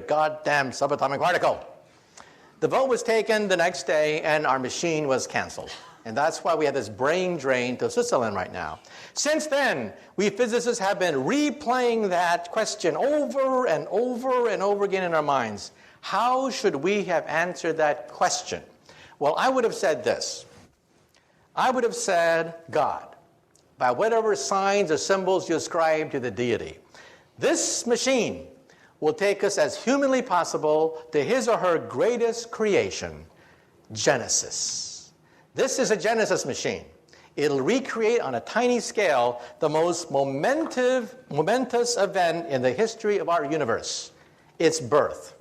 goddamn subatomic particle. The vote was taken the next day, and our machine was canceled. And that's why we have this brain drain to Switzerland right now. Since then, we physicists have been replaying that question over and over and over again in our minds. How should we have answered that question? Well, I would have said this. I would have said God, by whatever signs or symbols you ascribe to the deity. This machine will take us as humanly possible to his or her greatest creation, Genesis. This is a Genesis machine. It'll recreate on a tiny scale the most momentous event in the history of our universe, its birth.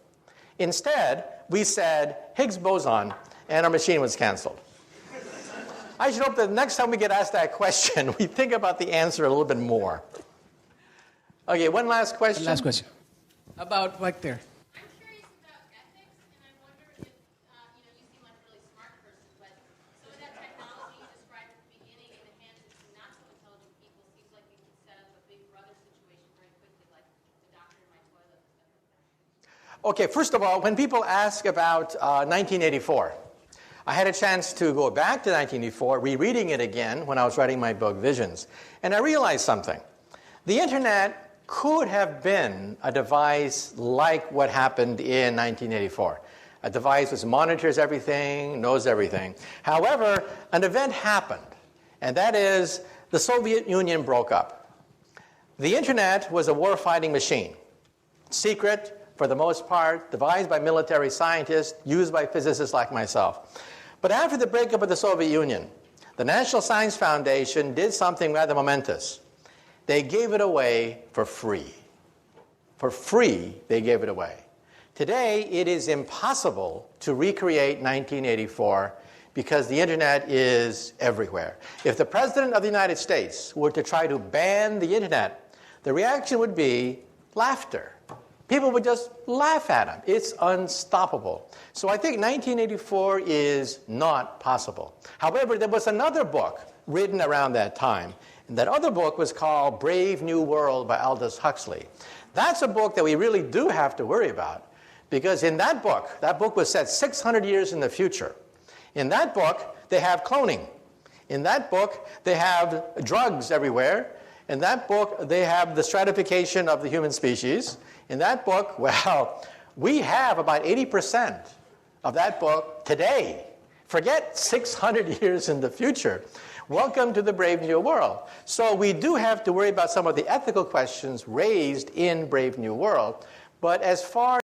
Instead, we said Higgs boson, and our machine was canceled. I should hope that the next time we get asked that question, we think about the answer a little bit more. Okay, one last question. Last question. About right there. I'm curious about ethics, and I wonder if, you seem like a really smart person, but some of that technology you described at the beginning in the hands of some not so intelligent people seems like it could set up a big brother situation very quickly, like the doctor in my toilet and stuff like that. Okay, first of all, when people ask about 1984, I had a chance to go back to 1984, rereading it again when I was writing my book, Visions. And I realized something. The internet could have been a device like what happened in 1984. A device which monitors everything, knows everything. However, an event happened, and that is the Soviet Union broke up. The internet was a war-fighting machine. Secret, for the most part, devised by military scientists, used by physicists like myself. But after the breakup of the Soviet Union, the National Science Foundation did something rather momentous. They gave it away for free. For free, they gave it away. Today, it is impossible to recreate 1984 because the internet is everywhere. If the President of the United States were to try to ban the internet, the reaction would be laughter. People would just laugh at him. It's unstoppable. So I think 1984 is not possible. However, there was another book written around that time. And that other book was called Brave New World by Aldous Huxley. That's a book that we really do have to worry about. Because in that book was set 600 years in the future. In that book, they have cloning. In that book, they have drugs everywhere. In that book, they have the stratification of the human species. In that book, well, we have about 80% of that book today. Forget 600 years in the future. Welcome to the Brave New World. So we do have to worry about some of the ethical questions raised in Brave New World. But as far